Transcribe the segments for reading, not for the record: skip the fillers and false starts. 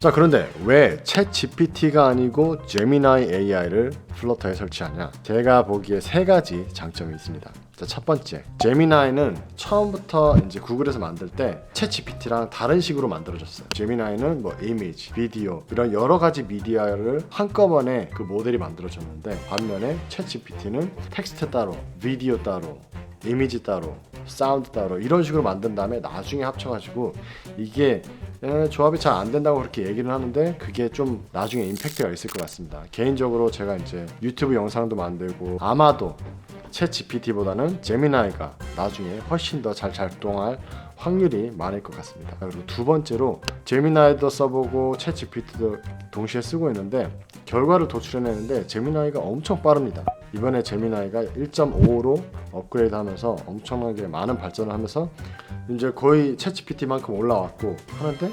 자, 그런데 왜 챗 GPT가 아니고 제미나이 AI를 플러터에 설치하냐? 제가 보기에 세 가지 장점이 있습니다. 자, 첫 번째, 제미나이는 처음부터 이제 구글에서 만들 때 챗 GPT랑 다른 식으로 만들어졌어요. 제미나이는 뭐 이미지, 비디오 이런 여러 가지 미디어를 한꺼번에 그 모델이 만들어졌는데, 반면에 챗 GPT는 텍스트 따로, 비디오 따로, 이미지 따로, 사운드 따로 이런 식으로 만든 다음에 나중에 합쳐가지고 이게 조합이 잘 안 된다고 그렇게 얘기를 하는데, 그게 좀 나중에 임팩트가 있을 것 같습니다. 개인적으로 제가 이제 유튜브 영상도 만들고 아마도 챗 GPT보다는 제미나이가 나중에 훨씬 더 잘 작동할 확률이 많을 것 같습니다. 그리고 두 번째로, 제미나이도 써보고 챗 GPT도 동시에 쓰고 있는데 결과를 도출해내는데 제미나이가 엄청 빠릅니다. 이번에 제미나이가 1.5로 업그레이드 하면서 엄청나게 많은 발전을 하면서 이제 거의 챗 GPT만큼 올라왔고 하는데,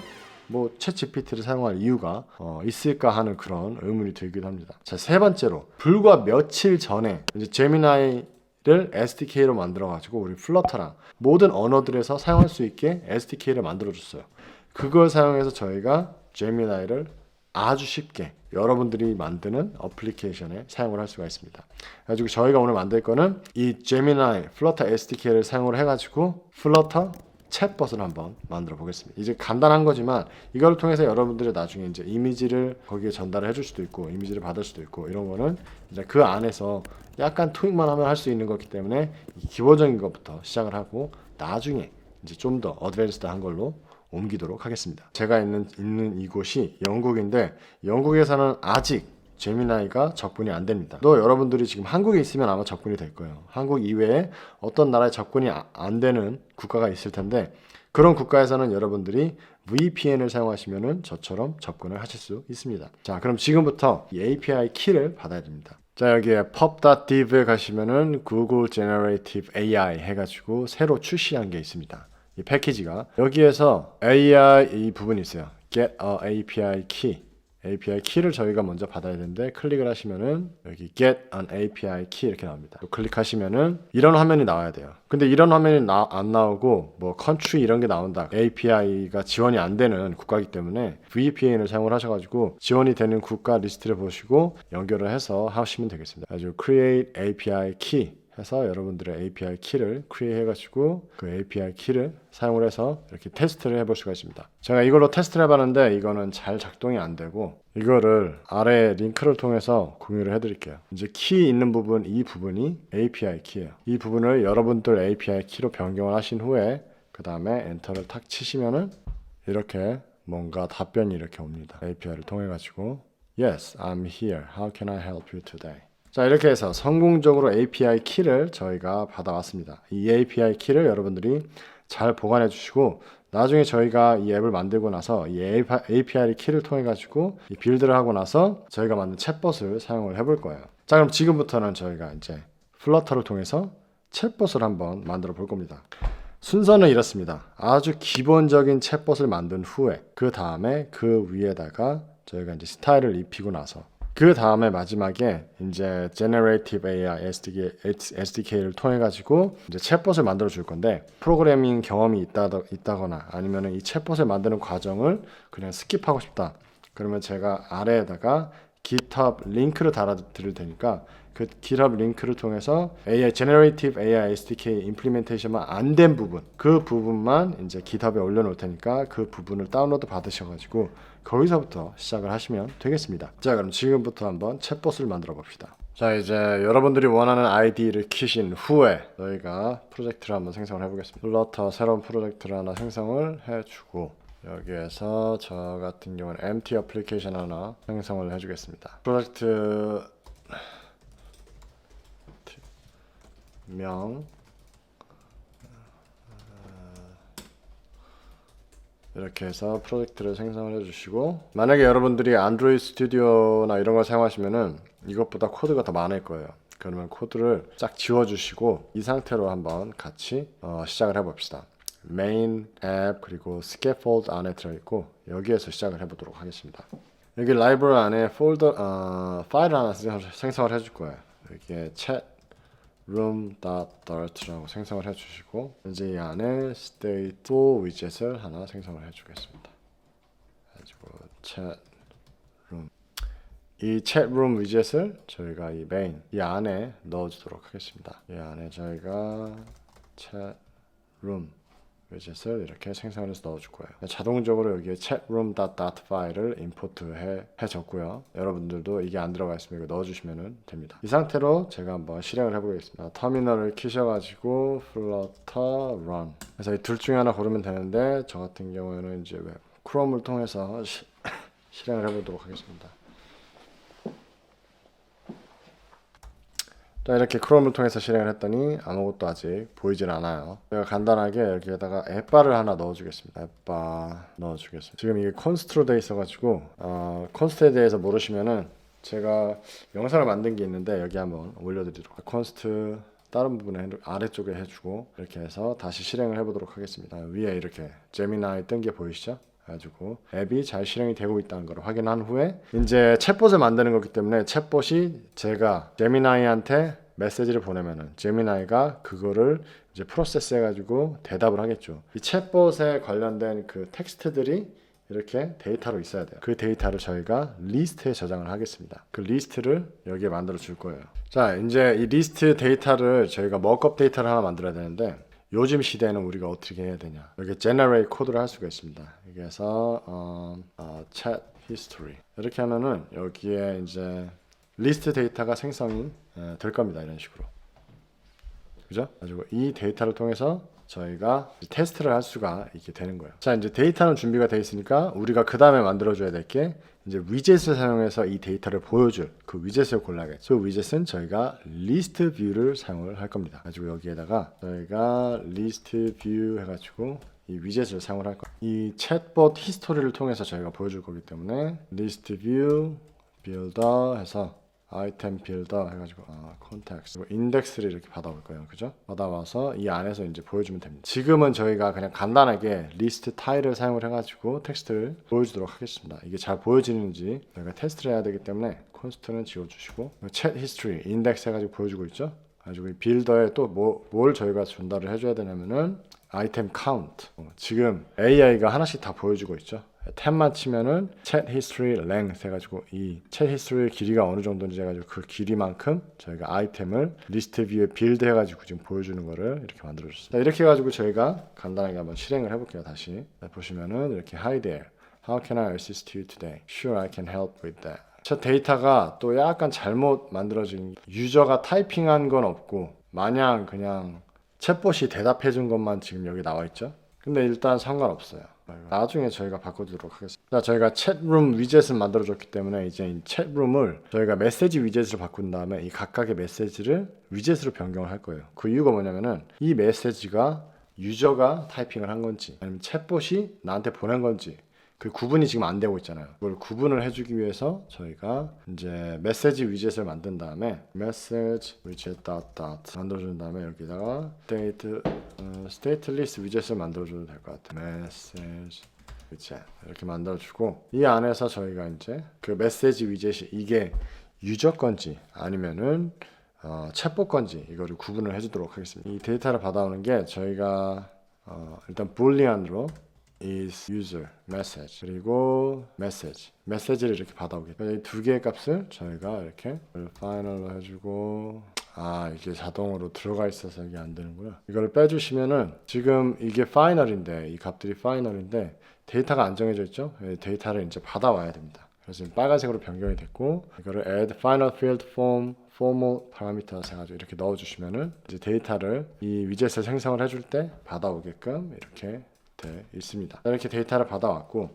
뭐 챗 GPT를 사용할 이유가 있을까 하는 그런 의문이 들기도 합니다. 자, 세 번째로, 불과 며칠 전에 이제 제미나이를 SDK로 만들어 가지고 우리 플러터랑 모든 언어들에서 사용할 수 있게 SDK를 만들어 줬어요. 그걸 사용해서 저희가 제미나이를 아주 쉽게 여러분들이 만드는 어플리케이션에 사용을 할 수가 있습니다. 그래가지고 저희가 오늘 만들 거는 이 제미나이 플러터 SDK를 사용을 해가지고 플러터 챗봇을 한번 만들어 보겠습니다. 이제 간단한 거지만 이걸 통해서 여러분들이 나중에 이제 이미지를 거기에 전달을 해줄 수도 있고 이미지를 받을 수도 있고 이런 거는 이제 그 안에서 약간 투입만 하면 할 수 있는 거기 때문에 기본적인 것부터 시작을 하고 나중에 이제 좀 더 어드밴스드한 걸로 옮기도록 하겠습니다. 제가 있는 이곳이 영국인데, 영국에서는 아직 제미나이가 접근이 안 됩니다. 또 여러분들이 지금 한국에 있으면 아마 접근이 될 거예요. 한국 이외에 어떤 나라에 접근이 안 되는 국가가 있을 텐데, 그런 국가에서는 여러분들이 VPN을 사용하시면은 저처럼 접근을 하실 수 있습니다. 자, 그럼 지금부터 이 API 키를 받아야 됩니다. 자, 여기에 pub.div에 가시면은 Google Generative AI 해가지고 새로 출시한 게 있습니다. 이 패키지가 여기에서 AI 이 부분이 있어요. Get a API key. API 키를 저희가 먼저 받아야 되는데, 클릭을 하시면은 여기 Get an API key 이렇게 나옵니다. 클릭하시면은 이런 화면이 나와야 돼요. 근데 이런 화면이 안 나오고 뭐 country 이런 게 나온다. API가 지원이 안 되는 국가이기 때문에 VPN을 사용을 하셔가지고 지원이 되는 국가 리스트를 보시고 연결을 해서 하시면 되겠습니다. 아주 Create API key 해서 여러분들의 API 키를 크리에이트 해가지고 그 API 키를 사용을 해서 이렇게 테스트를 해볼 수가 있습니다. 제가 이걸로 테스트를 해봤는데 이거는 잘 작동이 안 되고, 이거를 아래 링크를 통해서 공유를 해드릴게요. 이제 키 있는 부분, 이 부분이 API 키예요. 이 부분을 여러분들 API 키로 변경을 하신 후에 그 다음에 엔터를 탁 치시면은 이렇게 뭔가 답변이 이렇게 옵니다. API를 통해 가지고 Yes, I'm here. How can I help you today? 자, 이렇게 해서 성공적으로 API 키를 저희가 받아왔습니다. 이 API 키를 여러분들이 잘 보관해 주시고, 나중에 저희가 이 앱을 만들고 나서 이 API 키를 통해 가지고 이 빌드를 하고 나서 저희가 만든 챗봇을 사용을 해볼 거예요. 자, 그럼 지금부터는 저희가 이제 플러터를 통해서 챗봇을 한번 만들어 볼 겁니다. 순서는 이렇습니다. 아주 기본적인 챗봇을 만든 후에 그 다음에 그 위에다가 저희가 이제 스타일을 입히고 나서 그 다음에 마지막에 이제 Generative AI SDK를 통해 가지고 이제 챗봇을 만들어 줄 건데, 프로그래밍 경험이 있다거나 아니면 이 챗봇을 만드는 과정을 그냥 스킵하고 싶다. 그러면 제가 아래에다가 GitHub 링크를 달아 드릴 테니까 그 GitHub 링크를 통해서 Generative AI SDK 임플리멘테이션만 안 된 부분, 그 부분만 이제 GitHub에 올려놓을 테니까 그 부분을 다운로드 받으셔가지고 거기서부터 시작을 하시면 되겠습니다. 자, 그럼 지금부터 한번 챗봇을 만들어 봅시다. 자, 이제 여러분들이 원하는 아이디를 키신 후에 저희가 프로젝트를 한번 생성을 해보겠습니다. 플러터 새로운 프로젝트를 하나 생성을 해주고, 여기에서 저 같은 경우는 empty 애플리케이션 하나 생성을 해주겠습니다. 프로젝트 명 이렇게 해서 프로젝트를 생성을 해주시고, 만약에 여러분들이 안드로이드 스튜디오나 이런 걸 사용하시면은 이것보다 코드가 더 많을 거예요. 그러면 코드를 쫙 지워주시고 이 상태로 한번 같이 시작을 해봅시다. 메인 앱 그리고 스캐폴드 안에 들어있고, 여기에서 시작을 해보도록 하겠습니다. 여기 라이브러리 안에 파일 하나 생성을 해줄 거예요. 여기에 챗 room.dirt라고 생성을 해주시고, 이제 이 안에 state 위젯을 하나 생성을 해주겠습니다. 가지고 챗룸. 이 챗룸 위젯을 저희가 이 메인 이 안에 넣어주도록 하겠습니다. 이 안에 저희가 챗룸 위젯을 이렇게 생성해서 넣어줄 거예요. 자동적으로 여기에 chatroom.dot 파일을 임포트 해줬고요. 여러분들도 이게 안 들어가 있으면 이거 넣어주시면 됩니다. 이 상태로 제가 한번 실행을 해보겠습니다. 터미널을 키셔가지고 flutter run. 그래서 이 둘 중에 하나 고르면 되는데 저 같은 경우에는 이제 크롬을 통해서 실행을 해보도록 하겠습니다. 자, 이렇게 크롬을 통해서 실행을 했더니 아무것도 아직 보이질 않아요. 제가 간단하게 여기에다가 앱바를 하나 넣어주겠습니다. 앱바 넣어주겠습니다. 지금 이게 콘스트로 되어 있어가지고 콘스트에 대해서 모르시면은 제가 영상을 만든 게 있는데 여기 한번 올려드리도록. 콘스트 다른 부분에 아래쪽에 해주고 이렇게 해서 다시 실행을 해보도록 하겠습니다. 위에 이렇게 제미나이 뜬 게 보이시죠? 가지고 앱이 잘 실행이 되고 있다는 걸 확인한 후에 이제 챗봇을 만드는 거기 때문에 챗봇이 제가 제미나이한테 메시지를 보내면은 제미나이가 그거를 이제 프로세스 해가지고 대답을 하겠죠. 이 챗봇에 관련된 그 텍스트들이 이렇게 데이터로 있어야 돼요. 그 데이터를 저희가 리스트에 저장을 하겠습니다. 그 리스트를 여기에 만들어 줄 거예요. 자, 이제 이 리스트 데이터를 저희가 먹업 데이터를 하나 만들어야 되는데 요즘 시대에는 우리가 어떻게 해야 되냐? 여기 generate 코드를 할 수가 있습니다. 여기에서 chat history 이렇게 하면은 여기에 이제 리스트 데이터가 생성이 될 겁니다. 이런 식으로, 그죠? 가지고 이 데이터를 통해서 저희가 테스트를 할 수가 있게 되는 거예요. 자, 이제 데이터는 준비가 되어 있으니까 우리가 그 다음에 만들어줘야 될 게 이제 위젯을 사용해서 이 데이터를 보여줄 그 위젯을 골라야겠죠. 그 위젯은 저희가 리스트 뷰를 사용을 할 겁니다. 가지고 여기에다가 저희가 리스트 뷰 해가지고 이 위젯을 사용을 할 거예요. 이 챗봇 히스토리를 통해서 저희가 보여줄 거기 때문에 리스트 뷰 빌더 해서 아이템 빌더 해가지고 컨텍스트 인덱스를 이렇게 받아올 거예요. 그죠? 받아와서 이 안에서 이제 보여주면 됩니다. 지금은 저희가 그냥 간단하게 리스트 타일을 사용을 해가지고 텍스트를 보여주도록 하겠습니다. 이게 잘 보여지는지 저희가 테스트를 해야 되기 때문에 콘스트는 지워주시고 챗 히스토리 인덱스 해가지고 보여주고 있죠? 가지고 이 빌더에 또 뭘 저희가 전달을 해줘야 되냐면은 아이템 카운트. 지금 AI가 하나씩 다 보여주고 있죠. 탭만 치면은 chat history length 해가지고 이 chat history 길이가 어느 정도인지 해가지고 그 길이만큼 저희가 아이템을 리스트 뷰에 빌드 해가지고 지금 보여주는 거를 이렇게 만들어줬어요. 이렇게 해가지고 저희가 간단하게 한번 실행을 해볼게요. 다시 보시면은 이렇게 Hi there, how can I assist you today? Sure, I can help with that. 첫 데이터가 또 약간 잘못 만들어진 유저가 타이핑한 건 없고 마냥 그냥 챗봇이 대답해 준 것만 지금 여기 나와 있죠. 근데 일단 상관없어요. 나중에 저희가 바꿔주도록 하겠습니다. 자, 저희가 챗룸 위젯을 만들어줬기 때문에 이제 이 챗룸을 저희가 메시지 위젯으로 바꾼 다음에 이 각각의 메시지를 위젯으로 변경을 할 거예요. 그 이유가 뭐냐면은 이 메시지가 유저가 타이핑을 한 건지 아니면 챗봇이 나한테 보낸 건지 그 구분이 지금 안 되고 있잖아요. 그걸 구분을 해주기 위해서 저희가 이제 메시지 위젯을 만든 다음에 메시지 위젯 dot 만들어준 다음에 여기다가 stateless 위젯을 만들어줘도 될 것 같아요. 메시지 위젯 이렇게 만들어주고 이 안에서 저희가 이제 그 메시지 위젯이 이게 유저 건지 아니면은 챗봇 건지 이거를 구분을 해주도록 하겠습니다. 이 데이터를 받아오는 게 저희가 일단 불리안으로 is user message 그리고 메시지를 이렇게 받아오겠다. 이 두 개의 값을 저희가 이렇게 final로 해주고 이게 자동으로 들어가 있어서 이게 안 되는구나. 이거를 빼주시면은 지금 이게 final인데 이 값들이 final인데 데이터가 안 정해져 있죠. 데이터를 이제 받아와야 됩니다. 그래서 지금 빨간색으로 변경이 됐고 이거를 add final field formal parameters 해가지고 이렇게 넣어주시면은 이제 데이터를 이 위젯을 생성을 해줄 때 받아오게끔 이렇게 돼 있습니다. 이렇게 데이터를 받아왔고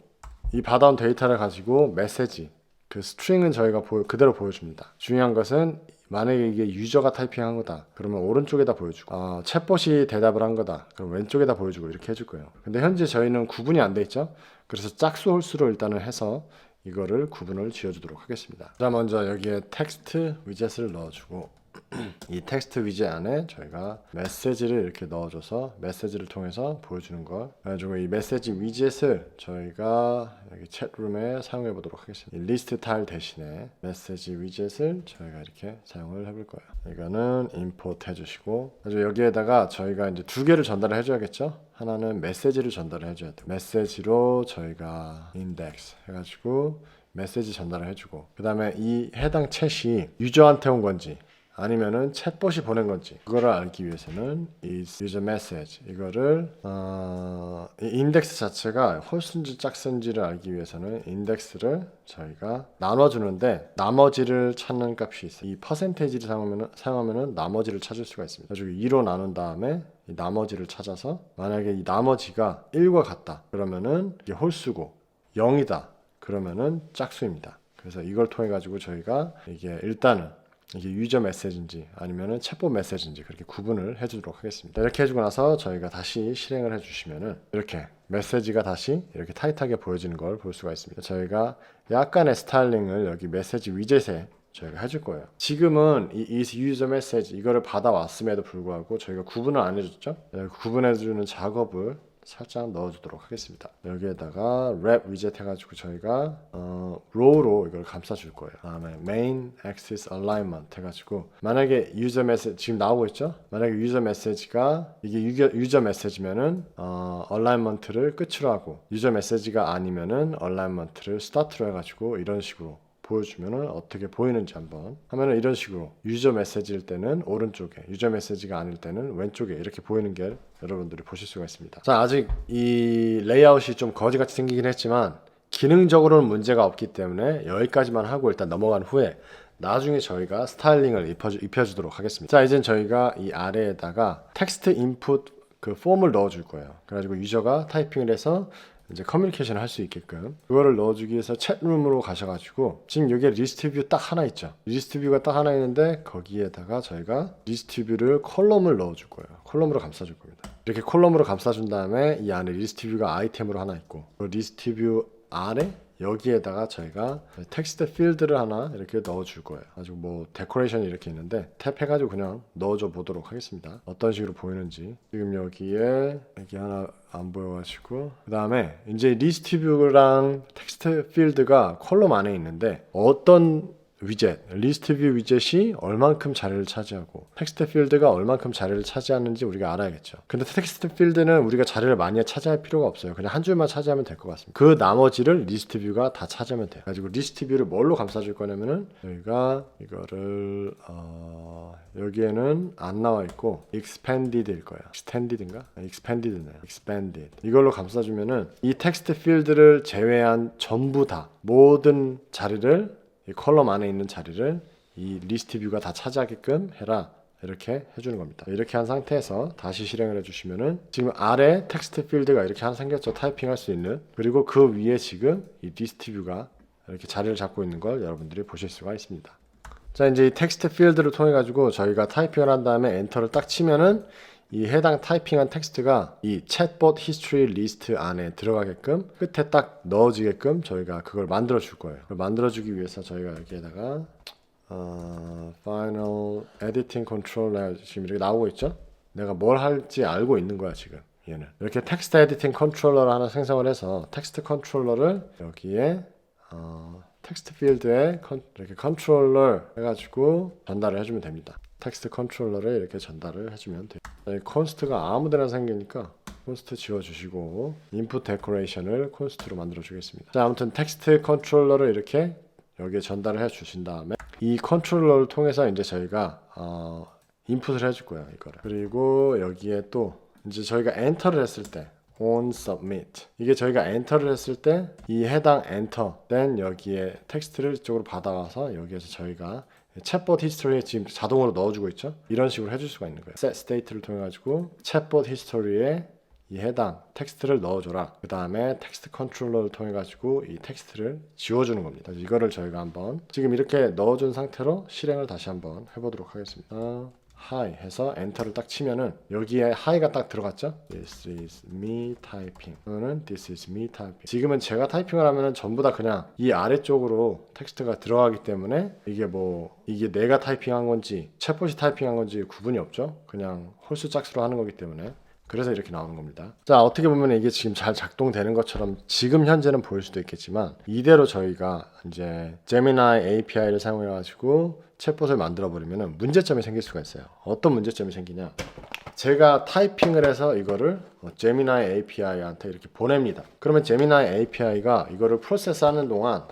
이 받아온 데이터를 가지고 메시지 그 스트링은 저희가 그대로 보여줍니다. 중요한 것은 만약에 이게 유저가 타이핑한 거다 그러면 오른쪽에다 보여주고 챗봇이 대답을 한 거다 그럼 왼쪽에다 보여주고 이렇게 해줄 거예요. 근데 현재 저희는 구분이 안 돼 있죠. 그래서 짝수 홀수로 일단은 해서 이거를 구분을 지어주도록 하겠습니다. 자, 먼저 여기에 텍스트 위젯을 넣어주고 이 텍스트 위젯 안에 저희가 메시지를 이렇게 넣어줘서 메시지를 통해서 보여주는 거. 그래가지고 이 메시지 위젯을 저희가 여기 챗룸에 사용해 보도록 하겠습니다. 이 리스트 타일 대신에 메시지 위젯을 저희가 이렇게 사용을 해볼 거예요. 이거는 임포트 해주시고, 그래서 여기에다가 저희가 이제 두 개를 전달을 해줘야겠죠. 하나는 메시지를 전달을 해줘야 돼요. 메시지로 저희가 인덱스 해가지고 메시지 전달을 해주고, 그 다음에 이 해당 챗이 유저한테 온 건지 아니면은 챗봇이 보낸 건지 그거를 알기 위해서는 is user message 이거를 이 인덱스 자체가 홀수인지 짝수인지를 알기 위해서는 인덱스를 저희가 나눠주는데 나머지를 찾는 값이 있어요. 이 퍼센테이지를 사용하면은 나머지를 찾을 수가 있습니다. 그래서 2로 나눈 다음에 이 나머지를 찾아서 만약에 이 나머지가 1과 같다 그러면은 이게 홀수고 0이다 그러면은 짝수입니다. 그래서 이걸 통해 가지고 저희가 이게 일단은 이게 유저 메시지인지 아니면은 챗봇 메시지인지 그렇게 구분을 해주도록 하겠습니다. 이렇게 해주고 나서 저희가 다시 실행을 해주시면은 이렇게 메시지가 다시 이렇게 타이트하게 보여지는 걸 볼 수가 있습니다. 저희가 약간의 스타일링을 여기 메시지 위젯에 저희가 해줄 거예요. 지금은 이 is user message 이거를 받아왔음에도 불구하고 저희가 구분을 안 해줬죠. 구분해주는 작업을 살짝 넣어주도록 하겠습니다. 여기에다가 wrap widget 해가지고 저희가 row로 이걸 감싸줄 거예요. 다음에 main axis alignment 해가지고 만약에 user message 지금 나오고 있죠? 만약에 user message가 이게 user message면은 alignment를 끝으로 하고 user message가 아니면은 alignment를 start로 해가지고 이런 식으로 보여주면은 어떻게 보이는지 한번 하면은 이런 식으로 유저 메시지일 때는 오른쪽에 유저 메시지가 아닐 때는 왼쪽에 이렇게 보이는 게 여러분들이 보실 수가 있습니다. 자, 아직 이 레이아웃이 좀 거지같이 생기긴 했지만 기능적으로는 문제가 없기 때문에 여기까지만 하고 일단 넘어간 후에 나중에 저희가 스타일링을 입혀주도록 하겠습니다. 자, 이젠 저희가 이 아래에다가 텍스트 인풋 그 폼을 넣어줄 거예요. 그래가지고 유저가 타이핑을 해서 이제 커뮤니케이션을 할 수 있게끔 그거를 넣어주기 위해서 챗룸으로 가셔가지고 지금 여기에 리스트 뷰 딱 하나 있죠. 리스트 뷰가 딱 하나 있는데 거기에다가 저희가 리스트 뷰를 콜럼을 넣어줄 거예요. 콜럼으로 감싸줄 겁니다. 이렇게 콜럼으로 감싸준 다음에 이 안에 리스트 뷰가 아이템으로 하나 있고 그 리스트 뷰 아래 여기에다가 저희가 텍스트 필드를 하나 이렇게 넣어줄 거예요. 아주 뭐 데코레이션이 이렇게 있는데 탭해가지고 그냥 넣어줘 보도록 하겠습니다. 어떤 식으로 보이는지 지금 여기에 여기 하나 안 보여가지고 그 다음에 이제 리스트 뷰랑 텍스트 필드가 컬럼 안에 있는데 어떤 위젯, 리스트 뷰 위젯이 얼만큼 자리를 차지하고 텍스트 필드가 얼만큼 자리를 차지하는지 우리가 알아야겠죠. 근데 텍스트 필드는 우리가 자리를 많이 차지할 필요가 없어요. 그냥 한 줄만 차지하면 될 것 같습니다. 그 나머지를 리스트 뷰가 다 차지하면 돼요. 가지고 리스트 뷰를 뭘로 감싸줄 거냐면은 저희가 이거를 여기에는 안 나와 있고 expanded일 거야. extended인가? expanded네. expanded. 이걸로 감싸주면은 이 텍스트 필드를 제외한 전부 다 모든 자리를 이 컬럼 안에 있는 자리를 이 리스트 뷰가 다 차지하게끔 해라 이렇게 해주는 겁니다. 이렇게 한 상태에서 다시 실행을 해주시면은 지금 아래 텍스트 필드가 이렇게 하나 생겼죠. 타이핑할 수 있는. 그리고 그 위에 지금 이 리스트 뷰가 이렇게 자리를 잡고 있는 걸 여러분들이 보실 수가 있습니다. 자, 이제 이 텍스트 필드를 통해 가지고 저희가 타이핑을 한 다음에 엔터를 딱 치면은 이 해당 타이핑한 텍스트가 이 챗봇 히스토리 리스트 안에 들어가게끔 끝에 딱 넣어지게끔 저희가 그걸 만들어 줄 거예요. 그걸 만들어 주기 위해서 저희가 여기에다가 Final Editing Controller 지금 이렇게 나오고 있죠? 내가 뭘 할지 알고 있는 거야 지금 얘는. 이렇게 텍스트 에디팅 컨트롤러를 하나 생성을 해서 텍스트 컨트롤러를 여기에 텍스트 필드에 이렇게 컨트롤러 해가지고 전달을 해주면 됩니다. 텍스트 컨트롤러를 이렇게 전달을 해주면 돼요. 콘스트가 아무데나 생기니까 콘스트 지워주시고 인풋 데코레이션을 콘스트로 만들어 주겠습니다. 자, 아무튼 텍스트 컨트롤러를 이렇게 여기에 전달을 해 주신 다음에 이 컨트롤러를 통해서 이제 저희가 인풋을 해줄 거예요 이거를. 그리고 여기에 또 이제 저희가 엔터를 했을 때 on submit 이게 저희가 엔터를 했을 때 이 해당 엔터 된 여기에 텍스트를 이쪽으로 받아와서 여기에서 저희가 챗봇 히스토리에 지금 자동으로 넣어주고 있죠. 이런 식으로 해줄 수가 있는 거예요. set state를 통해 가지고 챗봇 히스토리에 이 해당 텍스트를 넣어줘라. 그 다음에 텍스트 컨트롤러를 통해 가지고 이 텍스트를 지워주는 겁니다. 이거를 저희가 한번 지금 이렇게 넣어준 상태로 실행을 다시 한번 해보도록 하겠습니다. hi 해서 엔터를 딱 치면은 여기에 hi가 딱 들어갔죠? This is me typing. 또는 this is me typing. 지금은 제가 타이핑을 하면은 전부 다 그냥 이 아래쪽으로 텍스트가 들어가기 때문에 이게 내가 타이핑한 건지 챗봇이 타이핑한 건지 구분이 없죠? 그냥 홀수 짝수로 하는 거기 때문에. 그래서 이렇게 나오는 겁니다. 자, 어떻게 보면 이게 지금 잘 작동되는 것처럼 지금 현재는 보일 수도 있겠지만 이대로 저희가 이제 제미나이 API를 사용해 가지고 챗봇을 만들어 버리면 문제점이 생길 수가 있어요. 어떤 문제점이 생기냐? 제가 타이핑을 해서 이거를 제미나이 API한테 이렇게 보냅니다. 그러면 제미나이 API가 이거를 프로세스하는 동안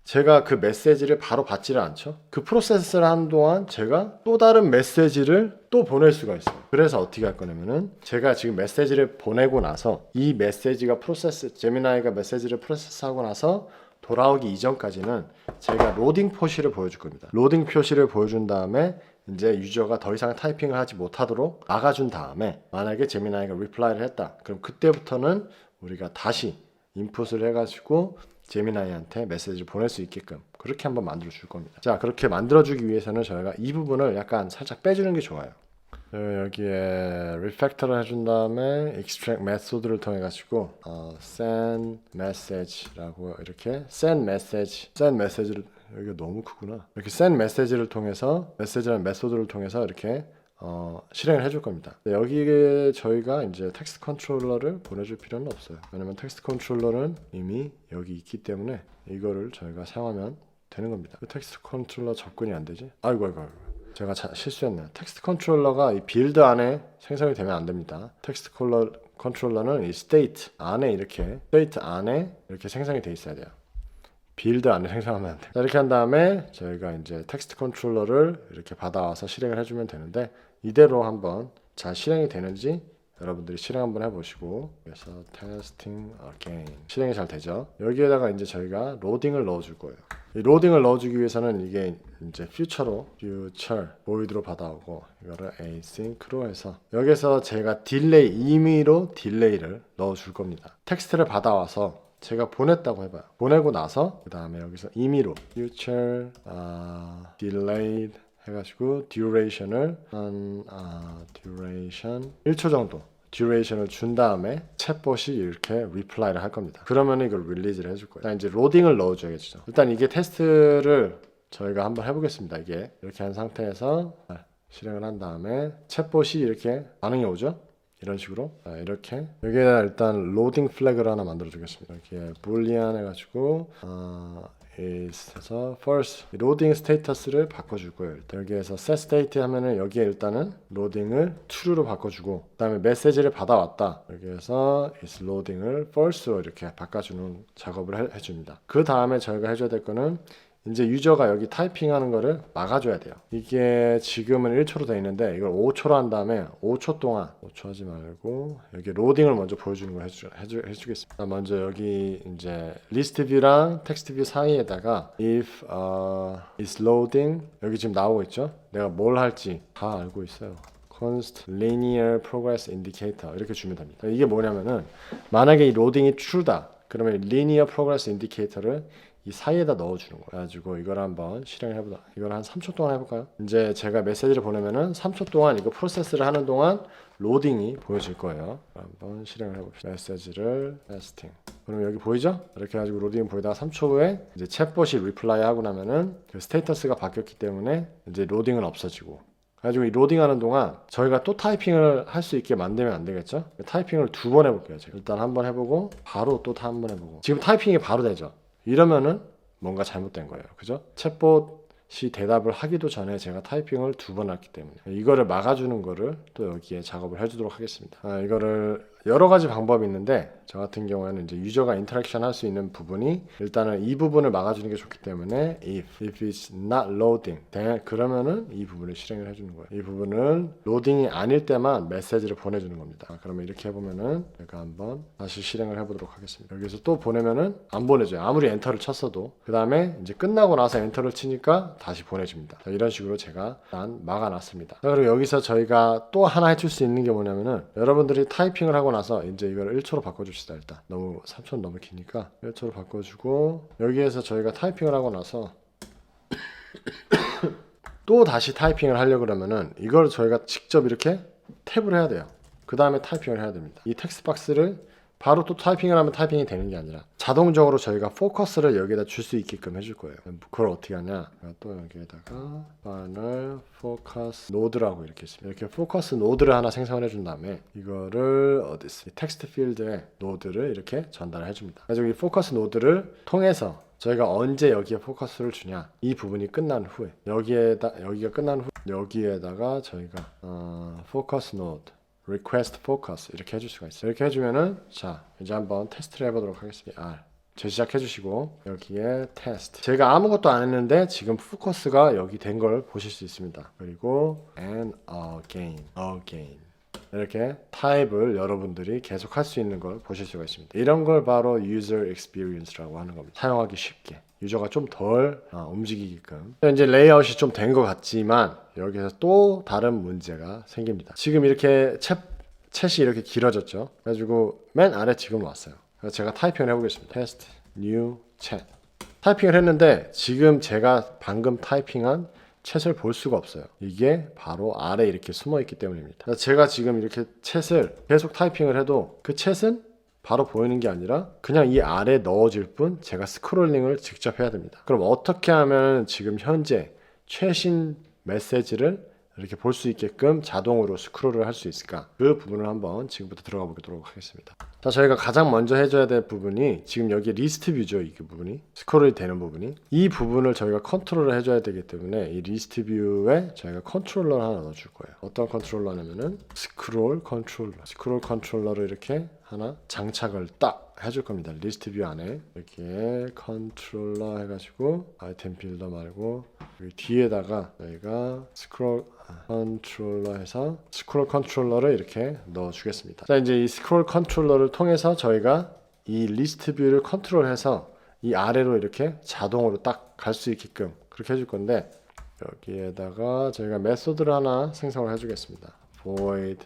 제가 그 메시지를 바로 받지를 않죠. 그 프로세스를 하는 동안 제가 또 다른 메시지를 또 보낼 수가 있어요. 그래서 어떻게 할 거냐면은 제가 지금 메시지를 보내고 나서 이 메시지가 제미나이가 메시지를 프로세스하고 나서 돌아오기 이전까지는 제가 로딩 표시를 보여줄 겁니다. 로딩 표시를 보여준 다음에 이제 유저가 더 이상 타이핑을 하지 못하도록 막아준 다음에 만약에 제미나이가 리플라이를 했다. 그럼 그때부터는 우리가 다시 인풋을 해가지고 제미나이한테 메시지를 보낼 수 있게끔 그렇게 한번 만들어 줄 겁니다. 자, 그렇게 만들어 주기 위해서는 저희가 이 부분을 약간 살짝 빼주는 게 좋아요. 여기에 refactor를 해준 다음에 extract 메소드를 통해 가지고 send message라고 이렇게 send message를 여기가 너무 크구나. 이렇게 send message를 통해서 메시지라는 메소드를 통해서 이렇게 실행을 해줄 겁니다. 여기에 저희가 이제 텍스트 컨트롤러를 보내줄 필요는 없어요. 왜냐면 텍스트 컨트롤러는 이미 여기 있기 때문에 이거를 저희가 사용하면 되는 겁니다. 텍스트 컨트롤러 접근이 안 되지? 아이고. 제가 실수했네요. 텍스트 컨트롤러가 이 빌드 안에 생성이 되면 안 됩니다. 텍스트 컨트롤러는 이 state 안에 이렇게 생성이 돼 있어야 돼요. 빌드 안에 생성하면 안 돼요. 이렇게 한 다음에 저희가 이제 텍스트 컨트롤러를 이렇게 받아와서 실행을 해주면 되는데 이대로 한번 잘 실행이 되는지 여러분들이 실행 한번 해보시고 그래서 testing again 실행이 잘 되죠. 여기에다가 이제 저희가 로딩을 넣어줄 거예요. 이 로딩을 넣어주기 위해서는 이게 이제 future void로 받아오고 이거를 asynch로 해서 여기서 제가 임의로 딜레이를 넣어줄 겁니다. 텍스트를 받아와서 제가 보냈다고 해봐요. 보내고 나서 그 다음에 여기서 임의로 future delayed 해가지고 duration을 duration 1초 정도 duration을 준 다음에 챗봇이 이렇게 reply를 할 겁니다. 그러면 이걸 릴리즈를 해줄 거예요. 일단 이제 로딩을 넣어줘야겠죠. 일단 이게 테스트를 저희가 한번 해보겠습니다. 이게 이렇게 한 상태에서 실행을 한 다음에 챗봇이 이렇게 반응이 오죠. 이런 식으로 이렇게 여기에다 일단 로딩 플래그를 하나 만들어 주겠습니다. 이렇게 boolean 해가지고 is 해서 first 로딩 스테이터스를 바꿔줄 거예요. 일단 여기에서 set state 하면은 여기에 일단은 로딩을 true로 바꿔주고 그 다음에 메시지를 받아왔다. 여기에서 is loading을 false로 이렇게 바꿔주는 작업을 해줍니다. 그 다음에 저희가 해줘야 될 거는 이제 유저가 여기 타이핑하는 거를 막아줘야 돼요. 이게 지금은 1초로 되어 있는데 이걸 5초로 한 다음에 5초 동안 5초 하지 말고 여기 로딩을 먼저 보여주는 걸 해주겠습니다. 먼저 여기 이제 리스트 뷰랑 텍스트 뷰 사이에다가 if is loading 여기 지금 나오고 있죠. 내가 뭘 할지 다 알고 있어요. const linear progress indicator 이렇게 주면 됩니다. 이게 뭐냐면은 만약에 이 로딩이 true다 그러면 linear progress indicator를 이 사이에다 넣어주는 거예요. 그래가지고 이걸 한번 실행을 해보자. 이걸 한 3초 동안 해볼까요? 이제 제가 메시지를 보내면은 3초 동안 이거 프로세스를 하는 동안 로딩이 보여질 거예요. 한번 실행을 해봅시다. 메시지를 테스팅. 그럼 여기 보이죠? 이렇게 해가지고 로딩이 보이다가 3초 후에 이제 챗봇이 리플라이 하고 나면은 그 스테이터스가 바뀌었기 때문에 이제 로딩은 없어지고. 그래가지고 이 로딩하는 동안 저희가 또 타이핑을 할 수 있게 만들면 안 되겠죠? 타이핑을 2번 해볼게요. 제가. 일단 한번 해보고 바로 또 한 번 해보고. 지금 타이핑이 바로 되죠? 이러면은 뭔가 잘못된 거예요. 그죠? 챗봇이 대답을 하기도 전에 제가 타이핑을 2번 했기 때문에 이거를 막아주는 거를 또 여기에 작업을 해주도록 하겠습니다. 이거를 여러 가지 방법이 있는데 저 같은 경우에는 이제 유저가 인터랙션 할 수 있는 부분이 일단은 이 부분을 막아주는 게 좋기 때문에 if it's not loading 그러면은 이 부분을 실행을 해주는 거예요. 이 부분은 로딩이 아닐 때만 메시지를 보내주는 겁니다. 그러면 이렇게 해보면은 제가 한번 다시 실행을 해보도록 하겠습니다. 여기서 또 보내면은 안 보내줘요. 아무리 엔터를 쳤어도. 그 다음에 이제 끝나고 나서 엔터를 치니까 다시 보내줍니다. 자, 이런 식으로 제가 일단 막아놨습니다. 자, 그리고 여기서 저희가 또 하나 해줄 수 있는 게 뭐냐면은 여러분들이 타이핑을 하고 나서 이제 이걸 1초로 바꿔줍시다. 일단 너무 3초는 너무 기니까 1초로 바꿔주고 여기에서 저희가 타이핑을 하고 나서 또 다시 타이핑을 하려고 그러면은 이걸 저희가 직접 이렇게 탭을 해야 돼요. 그 다음에 타이핑을 해야 됩니다. 이 텍스트 박스를 바로 또 타이핑을 하면 타이핑이 되는 게 아니라 자동적으로 저희가 포커스를 여기에다 줄 수 있게끔 해줄 거예요. 그걸 어떻게 하냐, 또 여기에다가 파이널 포커스 노드라고 이렇게 있습니다. 이렇게 포커스 노드를 하나 생성해 준 다음에 이거를 어디 있어요? 텍스트 필드에 노드를 이렇게 전달해 줍니다. 그래서 이 포커스 노드를 통해서 저희가 언제 여기에 포커스를 주냐, 이 부분이 끝난 후에 여기가 끝난 후 여기에다가 저희가 포커스 노드 request focus 이렇게 해줄 수가 있어요. 이렇게 해주면은 자 이제 한번 테스트를 해보도록 하겠습니다. 재시작해 주시고 여기에 테스트, 제가 아무것도 안 했는데 지금 포커스가 여기 된 걸 보실 수 있습니다. 그리고 and again 이렇게 타입을 여러분들이 계속 할 수 있는 걸 보실 수가 있습니다. 이런 걸 바로 user experience라고 하는 겁니다. 사용하기 쉽게, 유저가 좀 덜 움직이게끔. 이제 레이아웃이 좀 된 것 같지만 여기서 또 다른 문제가 생깁니다. 지금 이렇게 챗이 이렇게 길어졌죠. 그래가지고 맨 아래 지금 왔어요. 그래서 제가 타이핑을 해보겠습니다. test new chat 타이핑을 했는데 지금 제가 방금 타이핑한 챗을 볼 수가 없어요. 이게 바로 아래 이렇게 숨어 있기 때문입니다. 제가 지금 이렇게 챗을 계속 타이핑을 해도 그 챗은 바로 보이는 게 아니라 그냥 이 아래에 넣어질 뿐 제가 스크롤링을 직접 해야 됩니다. 그럼 어떻게 하면 지금 현재 최신 메시지를 이렇게 볼 수 있게끔 자동으로 스크롤을 할 수 있을까? 그 부분을 한번 지금부터 들어가 보도록 하겠습니다. 자, 저희가 가장 먼저 해줘야 될 부분이 지금 여기 리스트 뷰죠. 이 부분이 스크롤이 되는 부분이, 이 부분을 저희가 컨트롤을 해줘야 되기 때문에 이 리스트 뷰에 저희가 컨트롤러를 하나 넣어줄 거예요. 어떤 컨트롤러냐면은 스크롤 컨트롤러를 이렇게 하나 장착을 딱 해줄 겁니다. 리스트 뷰 안에 이렇게 컨트롤러 해가지고 아이템 빌더 말고 여기 뒤에다가 저희가 스크롤 컨트롤러 해서 스크롤 컨트롤러를 이렇게 넣어 주겠습니다. 자, 이제 이 스크롤 컨트롤러를 통해서 저희가 이 리스트 뷰를 컨트롤해서 이 아래로 이렇게 자동으로 딱 갈 수 있게끔 그렇게 해줄 건데, 여기에다가 저희가 메소드를 하나 생성을 해주겠습니다. void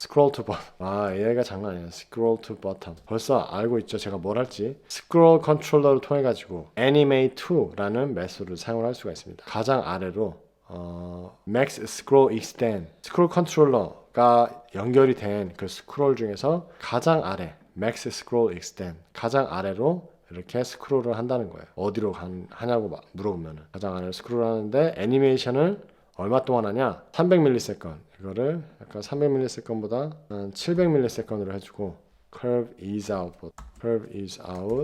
scroll to bottom. 얘가 장난 아니야. scroll to bottom. 벌써 알고 있죠, 제가 뭘 할지. scroll 컨트롤러를 통해 가지고 animate to라는 메소드를 사용을 할 수가 있습니다. 가장 아래로 max scroll extend, 스크롤 컨트롤러가 연결이 된 그 스크롤 중에서 가장 아래 max scroll extend, 가장 아래로 이렇게 스크롤을 한다는 거예요. 어디로 하냐고 물어보면은 가장 아래로 스크롤 하는데 애니메이션을 얼마 동안 하냐? 300ms. 이거를 약간 300ms보다 한 700ms로 해주고 curve is out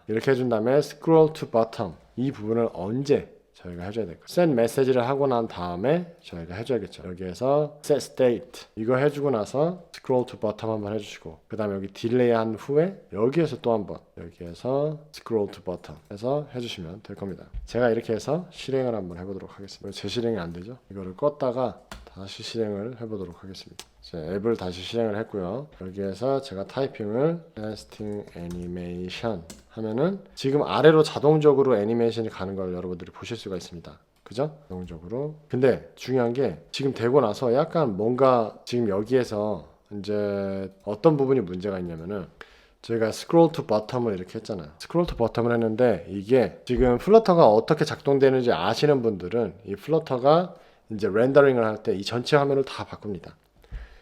이렇게 해준 다음에 scroll to bottom, 이 부분을 언제 저희가 해줘야 될까요? send 메시지를 하고 난 다음에 저희가 해줘야겠죠. 여기에서 set state 이거 해주고 나서 scroll to bottom 한번 해주시고, 그 다음에 여기 딜레이 한 후에 여기에서 또 한번 여기에서 scroll to bottom 해서 해주시면 될 겁니다. 제가 이렇게 해서 실행을 한번 해보도록 하겠습니다. 제 실행이 안 되죠? 이거를 껐다가 다시 실행을 해보도록 하겠습니다. 앱을 다시 실행을 했고요. 여기에서 제가 타이핑을 testing animation 하면은 지금 아래로 자동적으로 애니메이션이 가는 걸 여러분들이 보실 수가 있습니다. 그죠? 자동적으로. 근데 중요한 게 지금 되고 나서 약간 뭔가 지금 여기에서 이제 어떤 부분이 문제가 있냐면은, 저희가 scroll to bottom을 이렇게 했잖아요. scroll to bottom을 했는데 이게 지금 플러터가 어떻게 작동되는지 아시는 분들은 이 플러터가 이제 렌더링을 할 때 이 전체 화면을 다 바꿉니다.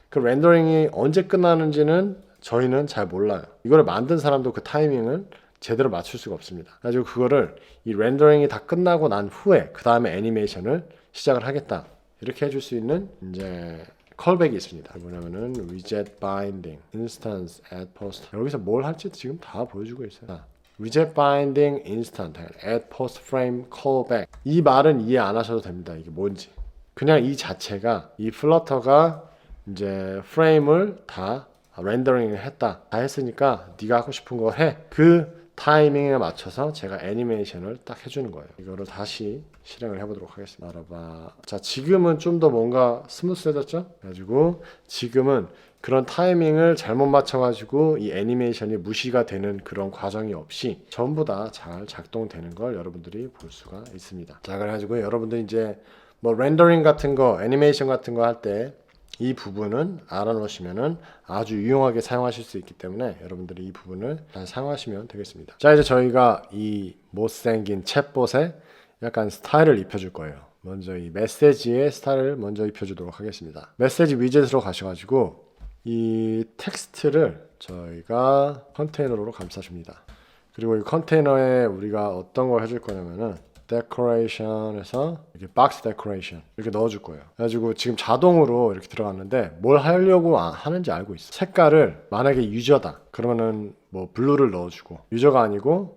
그 렌더링이 언제 끝나는지는 저희는 잘 몰라요. 이거를 만든 사람도 그 타이밍을 제대로 맞출 수가 없습니다. 그래서 그거를 이 렌더링이 다 끝나고 난 후에 그 다음에 애니메이션을 시작을 하겠다, 이렇게 해줄 수 있는 이제 컬백이 있습니다. 뭐냐면은 widget binding, instance, add post. 여기서 뭘 할지 지금 다 보여주고 있어요. 자, widget binding, instant, add post frame, callback. 이 말은 이해 안 하셔도 됩니다. 이게 뭔지. 그냥 이 자체가 이 플러터가 이제 프레임을 다 렌더링을 했다, 다 했으니까 네가 하고 싶은 거 해. 그 타이밍에 맞춰서 제가 애니메이션을 딱 해주는 거예요. 이거를 다시 실행을 해보도록 하겠습니다. 자, 지금은 좀 더 뭔가 스무스해졌죠? 그래가지고 지금은 그런 타이밍을 잘못 맞춰가지고 이 애니메이션이 무시가 되는 그런 과정이 없이 전부 다 잘 작동되는 걸 여러분들이 볼 수가 있습니다. 자, 그래가지고 여러분들 이제 뭐 렌더링 같은 거, 애니메이션 같은 거 할 때 이 부분은 알아놓으시면은 아주 유용하게 사용하실 수 있기 때문에 여러분들이 이 부분을 잘 사용하시면 되겠습니다. 자, 이제 저희가 이 못생긴 챗봇에 약간 스타일을 입혀줄 거예요. 먼저 이 메시지의 스타일을 먼저 입혀주도록 하겠습니다. 메시지 위젯으로 가셔가지고 이 텍스트를 저희가 컨테이너로 감싸줍니다. 그리고 이 컨테이너에 우리가 어떤 걸 해줄 거냐면은 데코레이션에서 이렇게 박스 데코레이션 이렇게 넣어줄 거예요. 그래가지고 지금 자동으로 이렇게 들어갔는데 뭘 하려고 하는지 알고 있어. 색깔을 만약에 유저다 그러면은 뭐 블루를 넣어주고, 유저가 아니고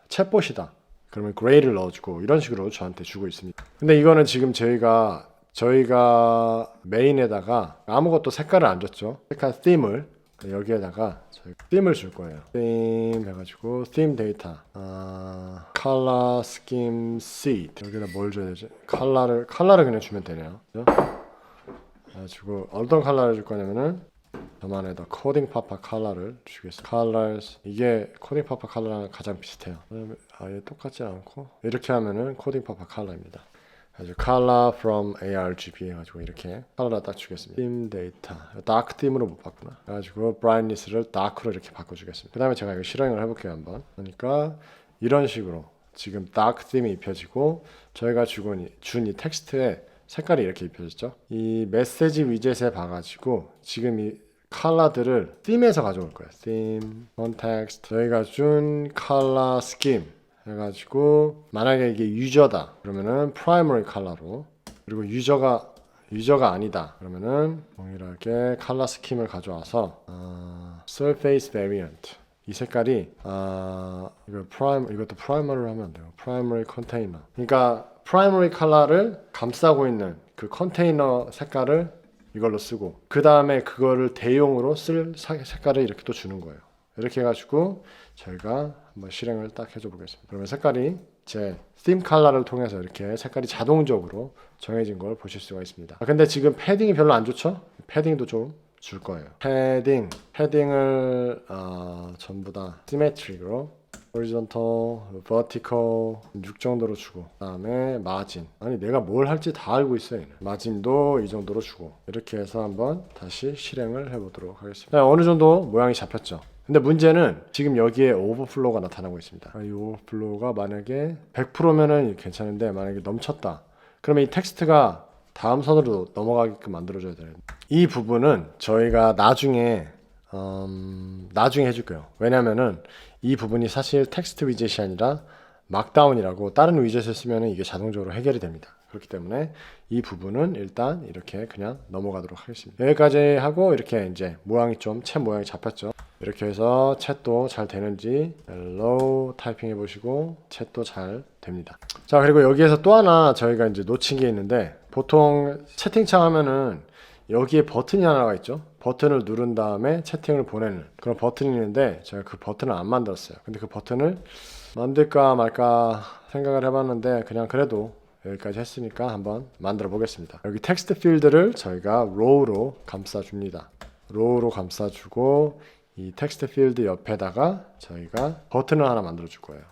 챗봇이다 그러면 그레이를 넣어주고, 이런 식으로 저한테 주고 있습니다. 근데 이거는 지금 저희가 메인에다가 아무것도 색깔을 안 줬죠. 색깔 them을 여기에다가 저희 them을 줄 거예요. theme 해가지고 theme 데이터 color scheme seed 여기다 뭘 줘야 되지? 컬러를 그냥 주면 되네요. 그래가지고 어떤 컬러를 줄 거냐면은 저만에다 코딩 파파 컬러를 주겠습니다. colors 이게 코딩 파파 컬러랑 가장 비슷해요. 아예 똑같지 않고 이렇게 하면은 코딩 파파 컬러입니다. 아주 color from ARGB 해가지고 이렇게 컬러를 딱 주겠습니다. theme 데이터 dark theme으로 못 바꾸나? 그래가지고 brightness를 dark로 이렇게 바꿔주겠습니다. 그 다음에 제가 이거 실행을 해볼게요 한번. 그러니까 이런 식으로 지금 dark theme이 입혀지고 저희가 준 이 텍스트에 색깔이 이렇게 입혀졌죠. 이 메시지 위젯에 봐가지고 지금 이 컬러들을 theme에서 가져올 거예요. theme, context 저희가 준 color scheme 해가지고 만약에 이게 유저다 그러면은 primary 컬러로, 그리고 유저가 아니다 그러면은 동일하게 컬러 스킴을 가져와서 surface variant 이 색깔이 이것도 primary로 하면 안 돼요. primary container 그러니까 primary 컬러를 감싸고 있는 그 컨테이너 색깔을 이걸로 쓰고, 그 다음에 그거를 대용으로 쓸 색깔을 이렇게 또 주는 거예요. 이렇게 해가지고 저희가 한번 실행을 딱 해줘 보겠습니다. 그러면 색깔이 제 theme 컬러를 통해서 이렇게 색깔이 자동적으로 정해진 걸 보실 수가 있습니다. 근데 지금 패딩이 별로 안 좋죠? 패딩도 좀 줄 거예요. 패딩을 전부 다 시메트릭으로 horizontal, vertical 6 정도로 주고, 그 다음에 마진, 아니 내가 뭘 할지 다 알고 있어요. 얘는. 마진도 이 정도로 주고, 이렇게 해서 한번 다시 실행을 해보도록 하겠습니다. 어느 정도 모양이 잡혔죠. 근데 문제는 지금 여기에 오버플로우가 나타나고 있습니다. 이 오버플로우가 만약에 100%면은 괜찮은데 만약에 넘쳤다 그러면 이 텍스트가 다음 선으로 넘어가게끔 만들어줘야 돼요. 이 부분은 저희가 나중에 해줄 거예요. 왜냐면은 이 부분이 사실 텍스트 위젯이 아니라 막다운이라고 다른 위젯을 쓰면 이게 자동적으로 해결이 됩니다. 그렇기 때문에 이 부분은 일단 이렇게 그냥 넘어가도록 하겠습니다. 여기까지 하고 이렇게 이제 모양이 챗 모양이 잡혔죠. 이렇게 해서 챗도 잘 되는지 hello 타이핑 해보시고 챗도 잘 됩니다. 자, 그리고 여기에서 또 하나 저희가 이제 놓친 게 있는데, 보통 채팅창 하면은 여기에 버튼이 하나가 있죠. 버튼을 누른 다음에 채팅을 보내는 그런 버튼이 있는데 제가 그 버튼을 안 만들었어요. 근데 그 버튼을 만들까 말까 생각을 해봤는데 그냥 그래도 여기까지 했으니까 한번 만들어 보겠습니다. 여기 텍스트 필드를 저희가 row로 감싸줍니다. row로 감싸주고 이 텍스트 필드 옆에다가 저희가 버튼을 하나 만들어 줄 거예요.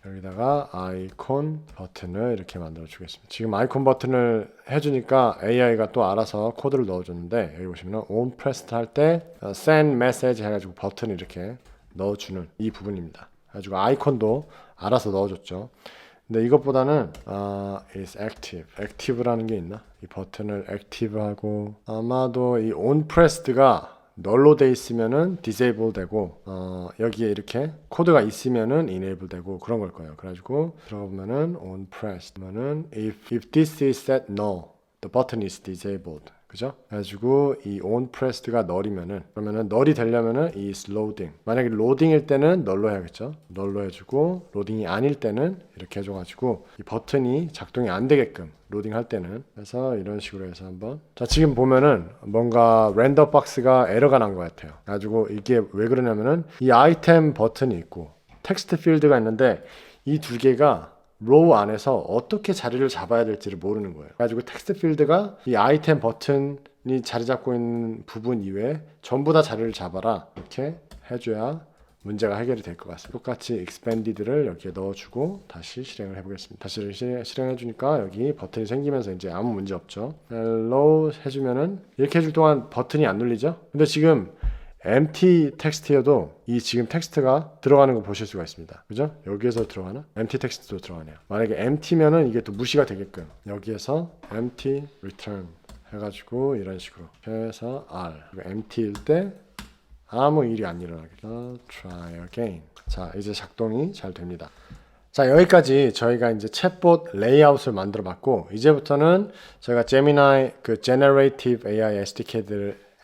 여기다가 아이콘 버튼을 이렇게 만들어 주겠습니다. 지금 아이콘 버튼을 해주니까 AI가 또 알아서 코드를 넣어줬는데, 여기 보시면 on pressed 할 때 send message 해가지고 버튼을 이렇게 넣어주는 이 부분입니다. 그래가지고 아이콘도 알아서 넣어줬죠. 근데 이것보다는 is active라는 게 있나? 이 버튼을 active하고, 아마도 이 on pressed가 널로 돼 있으면은 disable 되고 여기에 이렇게 코드가 있으면은 enable 되고 그런 걸 거예요. 그래가지고 들어가 보면은 on pressed 그러면은 if this is set null the button is disabled 그죠? 그래가지고 이 on pressed가 널이면은, 그러면은 널이 되려면은 is loading, 만약에 로딩일 때는 널로 해야겠죠. 널로 해주고 로딩이 아닐 때는 이렇게 해줘가지고 이 버튼이 작동이 안 되게끔 로딩 할 때는. 그래서 이런 식으로 해서 한번, 자 지금 보면은 뭔가 렌더 박스가 에러가 난 것 같아요. 그래가지고 이게 왜 그러냐면은 이 아이템 버튼이 있고 텍스트 필드가 있는데 이 두 개가 로우 안에서 어떻게 자리를 잡아야 될지를 모르는 거예요. 그래가지고 텍스트 필드가 이 아이템 버튼이 자리 잡고 있는 부분 이외에 전부 다 자리를 잡아라 이렇게 해줘야 문제가 해결이 될 것 같습니다. 똑같이 expanded를 여기에 넣어주고 다시 실행을 해보겠습니다. 다시 실행해주니까 여기 버튼이 생기면서 이제 아무 문제 없죠. hello 해주면은 이렇게 해줄 동안 버튼이 안 눌리죠. 근데 지금 empty 텍스트여도 이 지금 텍스트가 들어가는 거 보실 수가 있습니다. 그죠? 여기에서 들어가나? empty 텍스트도 들어가네요. 만약에 empty면은 이게 또 무시가 되게끔 여기에서 empty return 해가지고 이런 식으로 해서 R empty일 때 아무 일이 안 일어나겠다. try again. 자, 이제 작동이 잘 됩니다. 자, 여기까지 저희가 이제 챗봇 레이아웃을 만들어 봤고, 이제부터는 저희가 제미나이 그 Generative AI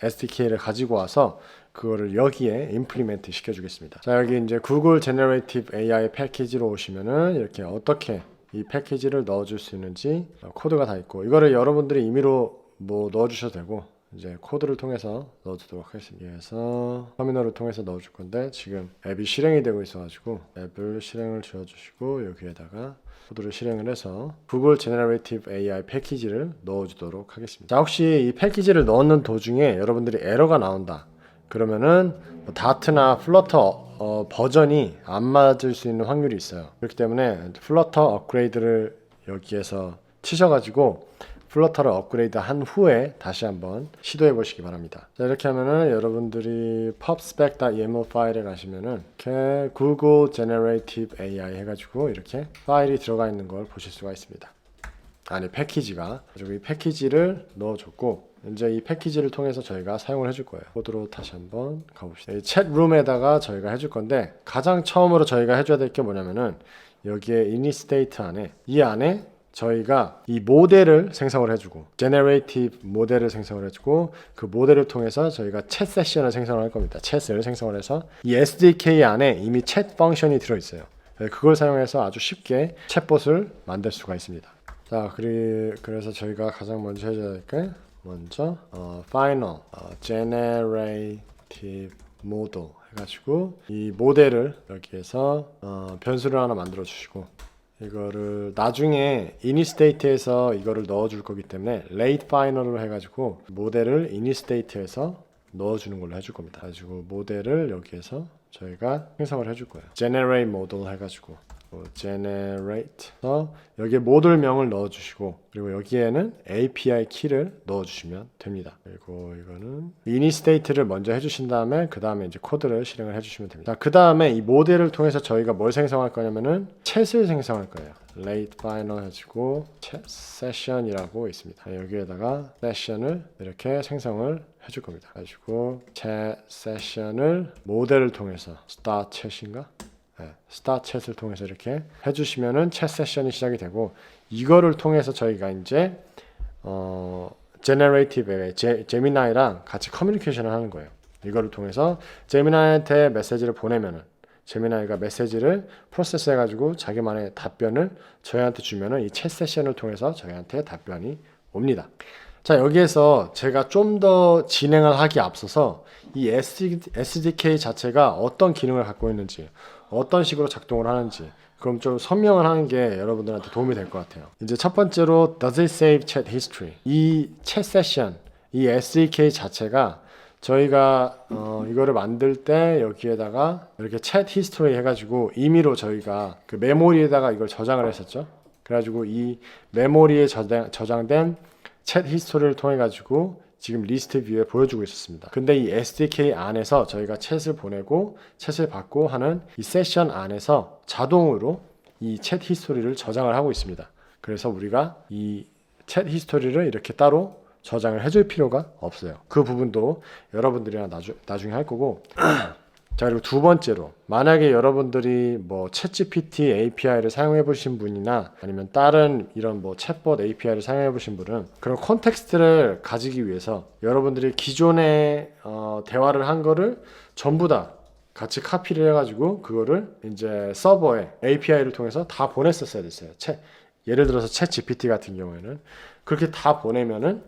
SDK를 가지고 와서 그거를 여기에 임플리멘트 시켜 주겠습니다. 자, 여기 이제 구글 제너레이티브 AI 패키지로 오시면은 이렇게 어떻게 이 패키지를 넣어 줄 수 있는지 코드가 다 있고, 이거를 여러분들이 임의로 뭐 넣어 주셔도 되고, 이제 코드를 통해서 넣어주도록 하겠습니다. 그래서 터미널을 통해서 넣어줄 건데 지금 앱이 실행이 되고 있어가지고 앱을 실행을 지어주시고 여기에다가 코드를 실행을 해서 구글 제너레이티브 AI 패키지를 넣어주도록 하겠습니다. 자, 혹시 이 패키지를 넣는 도중에 여러분들이 에러가 나온다 그러면은 다트나 플러터 버전이 안 맞을 수 있는 확률이 있어요. 그렇기 때문에 플러터 업그레이드를 여기에서 치셔가지고 플러터를 업그레이드 한 후에 다시 한번 시도해 보시기 바랍니다. 자, 이렇게 하면은 여러분들이 pubspec.yaml 파일에 가시면은 이렇게 Google Generative AI 해가지고 이렇게 파일이 들어가 있는 걸 보실 수가 있습니다. 아니, 패키지가. 그리고 이 패키지를 넣어줬고, 이제 이 패키지를 통해서 저희가 사용을 해줄 거예요. 코드로 다시 한번 가봅시다. 이 챗룸에다가 저희가 해줄 건데, 가장 처음으로 저희가 해줘야 될 게 뭐냐면은 여기에 initState 안에 이 안에 저희가 이 모델을 생성을 해주고 제너레이티브 모델을 생성을 해주고 그 모델을 통해서 저희가 챗 세션을 생성을 할 겁니다. 챗을 생성을 해서 이 SDK 안에 이미 챗 펑션이 들어있어요. 그걸 사용해서 아주 쉽게 챗봇을 만들 수가 있습니다. 자, 그래서 저희가 가장 먼저 해줘야 될 게 먼저 final generative model 해가지고 이 모델을 여기에서 변수를 하나 만들어 주시고, 이거를 나중에 initState에서 이거를 넣어줄 거기 때문에 late final로 해가지고 모델을 initState에서 넣어주는 걸로 해줄 겁니다. 가지고 모델을 여기에서 저희가 생성을 해줄 거예요. generate model 해가지고 generate 여기에 모듈명을 넣어주시고, 그리고 여기에는 API 키를 넣어주시면 됩니다. 그리고 이거는 initState를 먼저 해주신 다음에 그 다음에 이제 코드를 실행을 해주시면 됩니다. 그 다음에 이 모델을 통해서 저희가 뭘 생성할 거냐면은 챗을 생성할 거예요. late final 해주고 챗 세션이라고 있습니다. 여기에다가 세션을 이렇게 생성을 해줄 겁니다. 가지고 챗 세션을 모델을 통해서 start 챗인가? 스타트 챗을 통해서 이렇게 해주시면은 챗 세션이 시작이 되고, 이거를 통해서 저희가 이제 제너레이티브 제미나이랑 같이 커뮤니케이션을 하는 거예요. 이거를 통해서 제미나이한테 메시지를 보내면은 제미나이가 메시지를 프로세스 해가지고 자기만의 답변을 저희한테 주면은 이 챗 세션을 통해서 저희한테 답변이 옵니다. 자, 여기에서 제가 좀 더 진행을 하기 앞서서 이 SDK 자체가 어떤 기능을 갖고 있는지, 어떤 식으로 작동을 하는지 그럼 좀 설명을 하는 게 여러분들한테 도움이 될 것 같아요. 이제 첫 번째로 Does it save chat history? 이 챗 세션, 이 SDK 자체가 저희가 이거를 만들 때 여기에다가 이렇게 챗 히스토리 해가지고 임의로 저희가 그 메모리에다가 이걸 저장을 했었죠. 그래가지고 이 메모리에 저장된 챗 히스토리를 통해 가지고 지금 리스트 뷰에 보여주고 있었습니다. 근데 이 SDK 안에서 저희가 챗을 보내고 챗을 받고 하는 이 세션 안에서 자동으로 이 챗 히스토리를 저장을 하고 있습니다. 그래서 우리가 이 챗 히스토리를 이렇게 따로 저장을 해줄 필요가 없어요. 그 부분도 여러분들이랑 나중에 할 거고. 자, 그리고 두 번째로 만약에 여러분들이 뭐 챗GPT API를 사용해 보신 분이나 아니면 다른 이런 뭐 챗봇 API를 사용해 보신 분은 그런 콘텍스트를 가지기 위해서 여러분들이 기존에 대화를 한 거를 전부 다 같이 카피를 해가지고 그거를 이제 서버에 API를 통해서 다 보냈었어야 됐어요. 예를 들어서 챗GPT 같은 경우에는 그렇게 다 보내면은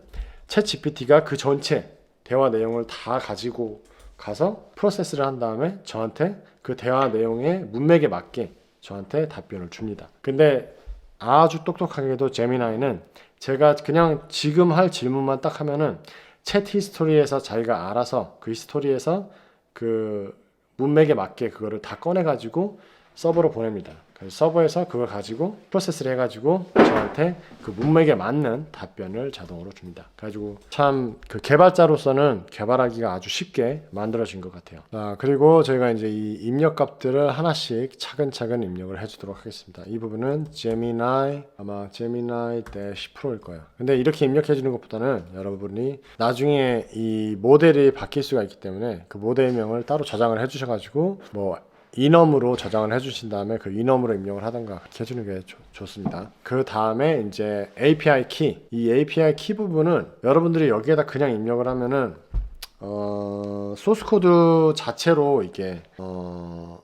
챗GPT가 그 전체 대화 내용을 다 가지고 가서 프로세스를 한 다음에 저한테 그 대화 내용의 문맥에 맞게 저한테 답변을 줍니다. 근데 아주 똑똑하게도 제미나이는 제가 그냥 지금 할 질문만 딱 하면은 챗 히스토리에서 자기가 알아서 그 히스토리에서 그 문맥에 맞게 그거를 다 꺼내 가지고 서버로 보냅니다. 서버에서 그걸 가지고 프로세스를 해가지고 저한테 그 문맥에 맞는 답변을 자동으로 줍니다. 그래가지고 참 그 개발자로서는 개발하기가 아주 쉽게 만들어진 것 같아요. 그리고 저희가 이제 이 입력 값들을 하나씩 차근차근 입력을 해주도록 하겠습니다. 이 부분은 제미나이, 아마 제미나이 -Pro일 거예요. 근데 이렇게 입력해주는 것보다는 여러분이 나중에 이 모델이 바뀔 수가 있기 때문에 그 모델명을 따로 저장을 해주셔가지고 뭐 이넘으로 저장을 해주신 다음에 그 이넘으로 입력을 하던가 그렇게 해주는 게 좋습니다. 그 다음에 이제 API 키, 이 API 키 부분은 여러분들이 여기에다 그냥 입력을 하면은 소스 코드 자체로 이게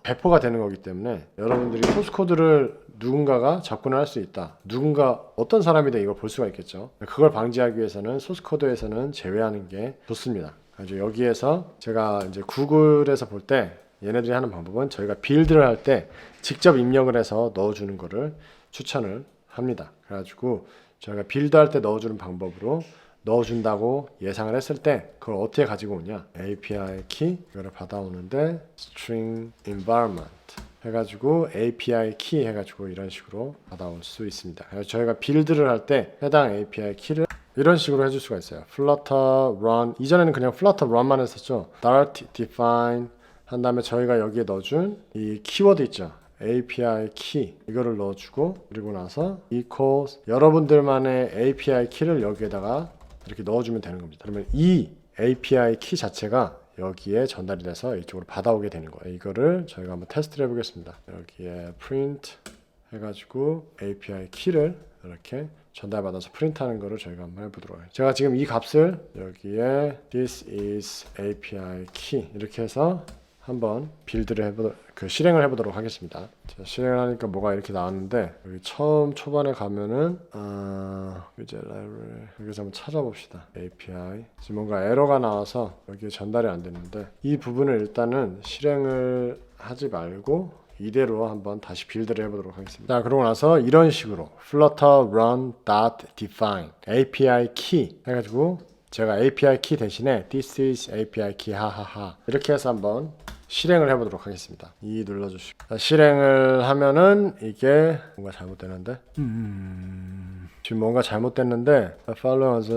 배포가 되는 거기 때문에 여러분들이 소스 코드를 누군가가 접근을 할 수 있다. 누군가 어떤 사람이든 이걸 볼 수가 있겠죠. 그걸 방지하기 위해서는 소스 코드에서는 제외하는 게 좋습니다. 그래서 여기에서 제가 이제 구글에서 볼 때 얘네들이 하는 방법은 저희가 빌드를 할 때 직접 입력을 해서 넣어주는 거를 추천을 합니다. 그래가지고 저희가 빌드할 때 넣어주는 방법으로 넣어준다고 예상을 했을 때 그걸 어떻게 가지고 오냐, API 키 이거를 받아오는데 string environment 해가지고 API 키 해가지고 이런 식으로 받아올 수 있습니다. 그래서 저희가 빌드를 할 때 해당 API 키를 이런 식으로 해줄 수가 있어요. flutter run, 이전에는 그냥 flutter run만 했었죠. dart define 한 다음에 저희가 여기에 넣어준 이 키워드 있죠. API 키 이거를 넣어주고 그리고 나서 equals 여러분들만의 API 키를 여기에다가 이렇게 넣어주면 되는 겁니다. 그러면 이 API 키 자체가 여기에 전달이 돼서 이쪽으로 받아오게 되는 거예요. 이거를 저희가 한번 테스트를 해보겠습니다. 여기에 print 해가지고 API 키를 이렇게 전달받아서 프린트하는 거를 저희가 한번 해보도록 해요. 제가 지금 이 값을 여기에 this is API key 이렇게 해서 한번 빌드를 실행을 해보도록 하겠습니다. 자, 실행을 하니까 뭐가 이렇게 나왔는데 여기 처음 초반에 가면은 이제 여기서 한번 찾아봅시다. API 지금 뭔가 에러가 나와서 여기에 전달이 안 됐는데 이 부분을 일단은 실행을 하지 말고 이대로 한번 다시 빌드를 해보도록 하겠습니다. 자, 그러고 나서 이런 식으로 flutter run define API key 해가지고 제가 API key 대신에 this is API key 하하하 이렇게 해서 한번 실행을 해보도록 하겠습니다. 이 눌러주시고 실행을 하면은 이게 뭔가 잘못되는데 지금 뭔가 잘못됐는데 followers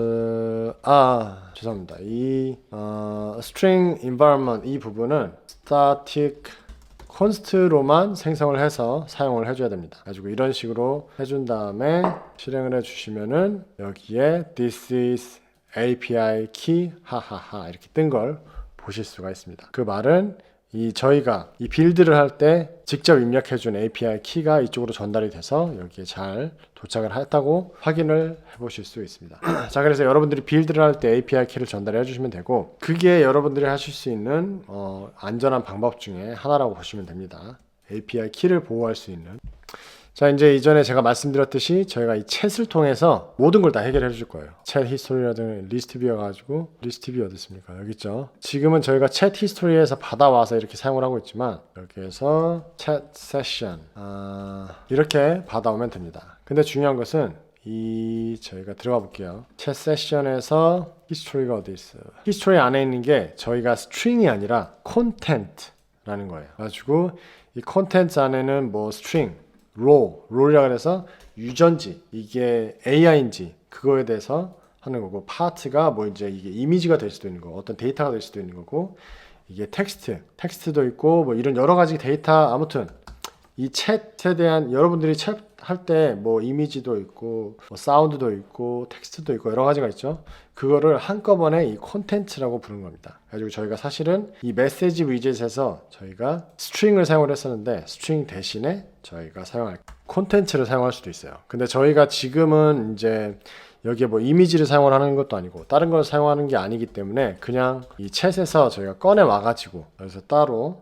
죄송합니다. 이 string environment 이 부분은 static const로만 생성을 해서 사용을 해줘야 됩니다. 가지고 이런 식으로 해준 다음에 실행을 해주시면은 여기에 this is API key 하하하 이렇게 뜬 걸 보실 수가 있습니다. 그 말은 저희가 이 빌드를 할 때 직접 입력해준 API 키가 이쪽으로 전달이 돼서 여기에 잘 도착을 했다고 확인을 해보실 수 있습니다. 자, 그래서 여러분들이 빌드를 할 때 API 키를 전달해 주시면 되고 그게 여러분들이 하실 수 있는 안전한 방법 중에 하나라고 보시면 됩니다. API 키를 보호할 수 있는. 자, 이제 이전에 제가 말씀드렸듯이 저희가 이 챗을 통해서 모든 걸 다 해결해 줄 거예요. 챗 히스토리라든지 리스트 뷰여 가지고 리스트 뷰 어디 있습니까? 여기 있죠. 지금은 저희가 챗 히스토리에서 받아와서 이렇게 사용을 하고 있지만 여기에서 챗 세션 이렇게 받아오면 됩니다. 근데 중요한 것은 저희가 들어가 볼게요. 챗 세션에서 히스토리가 어디 있어요? 히스토리 안에 있는 게 저희가 스트링이 아니라 콘텐트라는 거예요. 가지고 이 콘텐트 안에는 뭐 스트링 롤이라 그래서 유전지 이게 AI인지 그거에 대해서 하는 거고 파트가 뭐 이제 이게 이미지가 될 수도 있는 거고 어떤 데이터가 될 수도 있는 거고 이게 텍스트도 있고 뭐 이런 여러 가지 데이터 아무튼 이 챗에 대한 여러분들이 챗 할 때 뭐 이미지도 있고 뭐 사운드도 있고 텍스트도 있고 여러 가지가 있죠. 그거를 한꺼번에 이 콘텐츠라고 부르는 겁니다. 그래가지고 저희가 사실은 이 메시지 위젯에서 저희가 스트링을 사용을 했었는데 스트링 대신에 저희가 사용할 콘텐츠를 사용할 수도 있어요. 근데 저희가 지금은 이제 여기에 뭐 이미지를 사용을 하는 것도 아니고 다른 걸 사용하는 게 아니기 때문에 그냥 이 챗에서 저희가 꺼내 와가지고 여기서 따로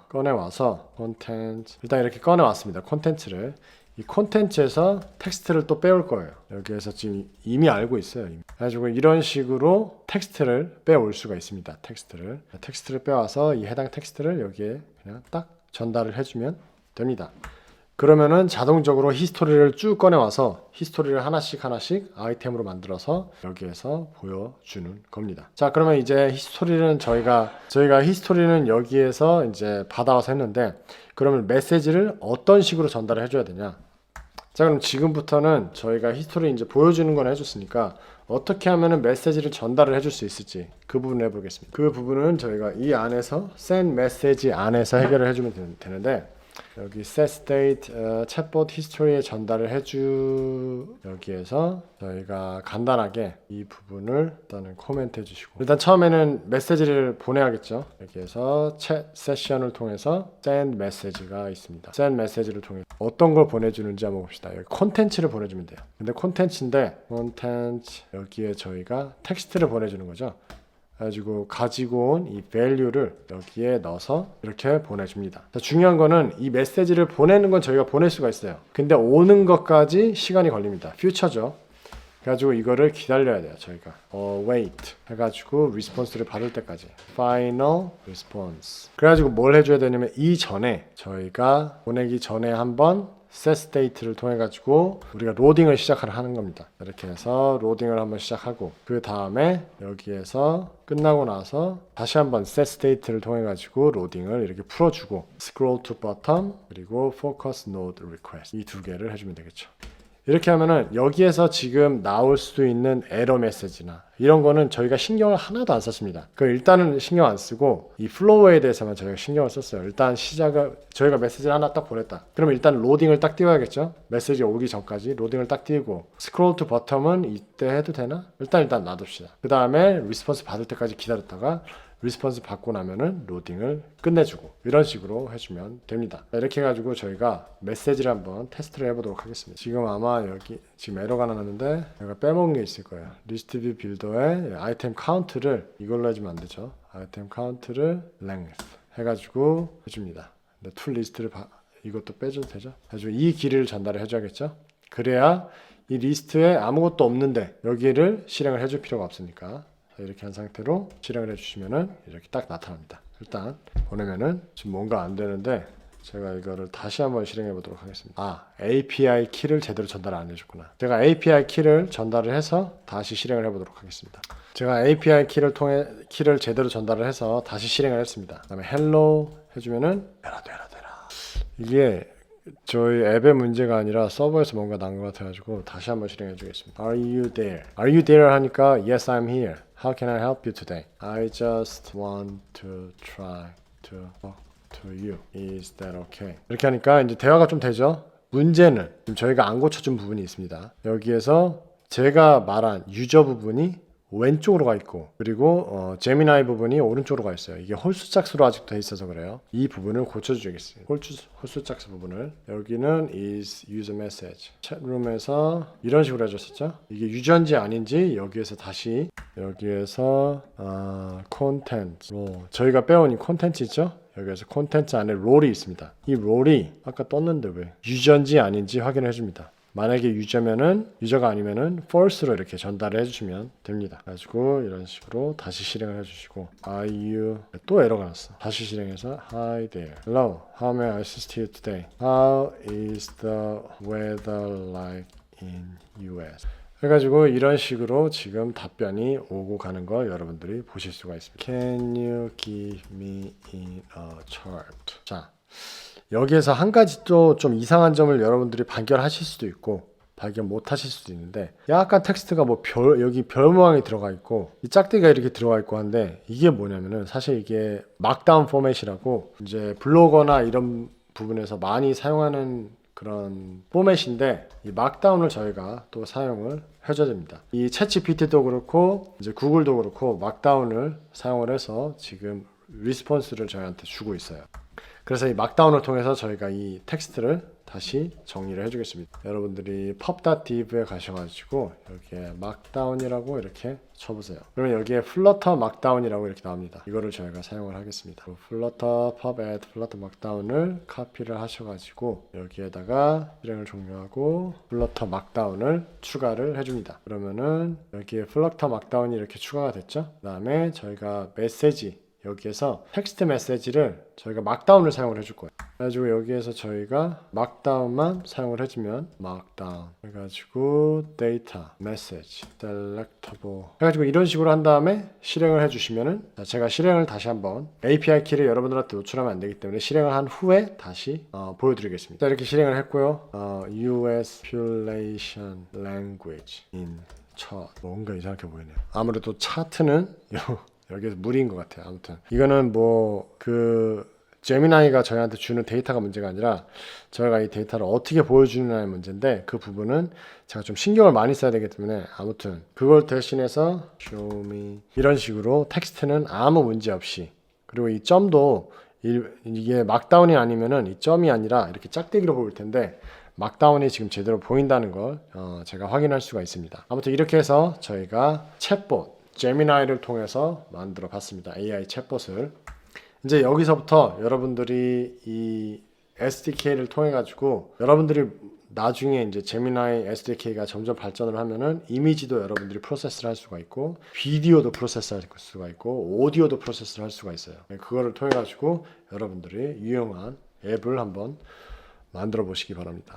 꺼내 와서 콘텐츠 일단 이렇게 꺼내 왔습니다. 콘텐츠를 이 콘텐츠에서 텍스트를 또 빼올 거예요. 여기에서 지금 이미 알고 있어요. 그래가지고 이런 식으로 텍스트를 빼올 수가 있습니다. 텍스트를 빼와서 이 해당 텍스트를 여기에 그냥 딱 전달을 해주면 됩니다. 그러면은 자동적으로 히스토리를 쭉 꺼내와서 히스토리를 하나씩 아이템으로 만들어서 여기에서 보여주는 겁니다. 자, 그러면 이제 히스토리는 저희가 히스토리는 여기에서 이제 받아와서 했는데, 그러면 메시지를 어떤 식으로 전달을 해줘야 되냐? 자, 그럼 지금부터는 저희가 히스토리 이제 보여주는 건 해줬으니까 어떻게 하면은 메시지를 전달을 해줄 수 있을지 그 부분을 해보겠습니다. 그 부분은 저희가 이 안에서 send message 안에서 해결을 해주면 되는데, 여기 set state 챗봇 히스토리에 전달을 여기에서 저희가 간단하게 이 부분을 일단은 코멘트 해주시고, 일단 처음에는 메시지를 보내야겠죠. 여기에서 챗 세션을 통해서 send message가 있습니다. send message를 통해 어떤 걸 보내주는지 한번 봅시다. 여기 콘텐츠를 보내주면 돼요. 근데 콘텐츠인데 콘텐츠 여기에 저희가 텍스트를 보내주는 거죠. 가지고 온 이 value를 여기에 넣어서 이렇게 보내줍니다. 자, 중요한 거는 이 메시지를 보내는 건 저희가 보낼 수가 있어요. 근데 오는 것까지 시간이 걸립니다. future죠. 그래가지고 이거를 기다려야 돼요. 저희가 wait 해가지고 response를 받을 때까지 final response. 그래가지고 뭘 해줘야 되냐면 이전에 저희가 보내기 전에 한번 set state를 통해 가지고 우리가 로딩을 하는 겁니다. 이렇게 해서 로딩을 한번 시작하고, 그 다음에 여기에서 끝나고 나서 다시 한번 set state를 통해 가지고 로딩을 이렇게 풀어주고 scroll to bottom 그리고 focus node request 이 두 개를 해주면 되겠죠. 이렇게 하면은 여기에서 지금 나올 수도 있는 에러 메시지나 이런 거는 저희가 신경을 하나도 안 썼습니다. 일단은 신경 안 쓰고 이 플로우에 대해서만 저희가 신경을 썼어요. 일단 저희가 메시지를 하나 딱 보냈다. 그러면 일단 로딩을 딱 띄워야겠죠. 메시지가 오기 전까지 로딩을 딱 띄우고, 스크롤 투 버텀은 이때 해도 되나? 일단 놔둡시다. 그 다음에 리스폰스 받을 때까지 기다렸다가 리스폰스 받고 나면은 로딩을 끝내주고, 이런 식으로 해주면 됩니다. 이렇게 해가지고 저희가 메시지를 한번 테스트를 해보도록 하겠습니다. 지금 아마 여기 지금 에러가 나는데 제가 빼먹은 게 있을 거예요. 리스트 뷰 빌더에 아이템 카운트를 이걸로 해주면 안 되죠. 아이템 카운트를 length 해가지고 해줍니다. 근데 툴 리스트를 이것도 빼줘도 되죠. 그래가지고 이 길이를 전달을 해줘야겠죠. 그래야 이 리스트에 아무것도 없는데 여기를 실행을 해줄 필요가 없으니까 이렇게 한 상태로 실행을 해주시면은 이렇게 딱 나타납니다. 일단 보내면은 지금 뭔가 안 되는데 제가 이거를 다시 한번 실행해 보도록 하겠습니다. API 키를 제대로 전달 안 해줬구나. 제가 API 키를 전달을 해서 다시 실행을 해 보도록 하겠습니다. 제가 API 키를 제대로 전달을 해서 다시 실행을 했습니다. 그다음에 hello 해주면은 에라. 이게 저희 앱의 문제가 아니라 서버에서 뭔가 난 것 같아가지고 다시 한번 실행해 주겠습니다. Are you there? Are you there 하니까 Yes, I'm here. How can I help you today? I just want to try to talk to you. Is that okay? 이렇게 하니까 이제 대화가 좀 되죠. 문제는 지금 저희가 안 고쳐준 부분이 있습니다. 여기에서 제가 말한 유저 부분이 왼쪽으로 가 있고, 그리고 제미나이 부분이 오른쪽으로 가 있어요. 이게 홀수짝수로 아직도 돼 있어서 그래요. 이 부분을 고쳐주겠어요. 홀수짝수 부분을. 여기는 is user message. 챗룸에서 이런 식으로 해줬었죠. 이게 유저인지 아닌지 여기에서 다시 여기에서 content 저희가 빼온 이 콘텐츠 있죠. 여기에서 콘텐츠 안에 롤이 있습니다. 이 롤이 아까 떴는데 왜 유저인지 아닌지 확인을 해줍니다. 만약에 유저가 아니면은 false로 이렇게 전달을 해주시면 됩니다. 그래가지고 이런 식으로 다시 실행을 해주시고, Are you 또 에러가 났어. 다시 실행해서 Hi there. Hello. How may I assist you today? How is the weather like in US? 해가지고 이런 식으로 지금 답변이 오고 가는 거 여러분들이 보실 수가 있습니다. Can you give me a chart? 자. 여기에서 한 가지 또 좀 이상한 점을 여러분들이 발견하실 수도 있고 발견 못 하실 수도 있는데, 약간 텍스트가 여기 별 모양이 들어가 있고 이 짝대기가 이렇게 들어가 있고 한데, 이게 뭐냐면은 사실 이게 막다운 포맷이라고 이제 블로거나 이런 부분에서 많이 사용하는 그런 포맷인데, 이 막다운을 저희가 또 사용을 해줘야 됩니다. 이 챗GPT도 그렇고 이제 구글도 그렇고 막다운을 사용을 해서 지금 리스폰스를 저희한테 주고 있어요. 그래서 이 막다운을 통해서 저희가 이 텍스트를 다시 정리를 해주겠습니다. 여러분들이 pub.div에 가셔가지고 여기에 막다운이라고 이렇게 쳐보세요. 그러면 여기에 flutter 막다운이라고 이렇게 나옵니다. 이거를 저희가 사용을 하겠습니다. flutter pub add flutter 막다운을 카피를 하셔가지고 여기에다가 실행을 종료하고 flutter 막다운을 추가를 해줍니다. 그러면은 여기에 flutter 막다운이 이렇게 추가가 됐죠. 그 다음에 저희가 메시지 여기에서 텍스트 메시지를 저희가 막다운을 사용을 해줄 거예요. 그래가지고 여기에서 저희가 막다운만 사용을 해주면 막다운 해가지고 데이터 메시지 셀렉터블 해가지고 이런 식으로 한 다음에 실행을 해주시면은 제가 실행을 다시 한번 API 키를 여러분들한테 노출하면 안 되기 때문에 실행을 한 후에 다시 보여드리겠습니다. 자, 이렇게 실행을 했고요. US Population Language in 첫 뭔가 이상하게 보이네요. 아무래도 차트는 여기에서 무리인 것 같아요. 아무튼 이거는 뭐 제미나이가 저희한테 주는 데이터가 문제가 아니라 저희가 이 데이터를 어떻게 보여주느냐의 문제인데 그 부분은 제가 좀 신경을 많이 써야 되기 때문에 아무튼 그걸 대신해서 show me 이런 식으로 텍스트는 아무 문제 없이 그리고 이 점도 이게 막다운이 아니면은 이 점이 아니라 이렇게 짝대기로 보일 텐데 막다운이 지금 제대로 보인다는 걸 제가 확인할 수가 있습니다. 아무튼 이렇게 해서 저희가 챗봇 제미나이를 통해서 만들어 봤습니다. AI 챗봇을 이제 여기서부터 여러분들이 이 SDK를 통해 가지고 여러분들이 나중에 이제 제미나이 SDK가 점점 발전을 하면은 이미지도 여러분들이 프로세스를 할 수가 있고 비디오도 프로세스할 수가 있고 오디오도 프로세스를 할 수가 있어요. 그거를 통해 가지고 여러분들이 유용한 앱을 한번 만들어 보시기 바랍니다.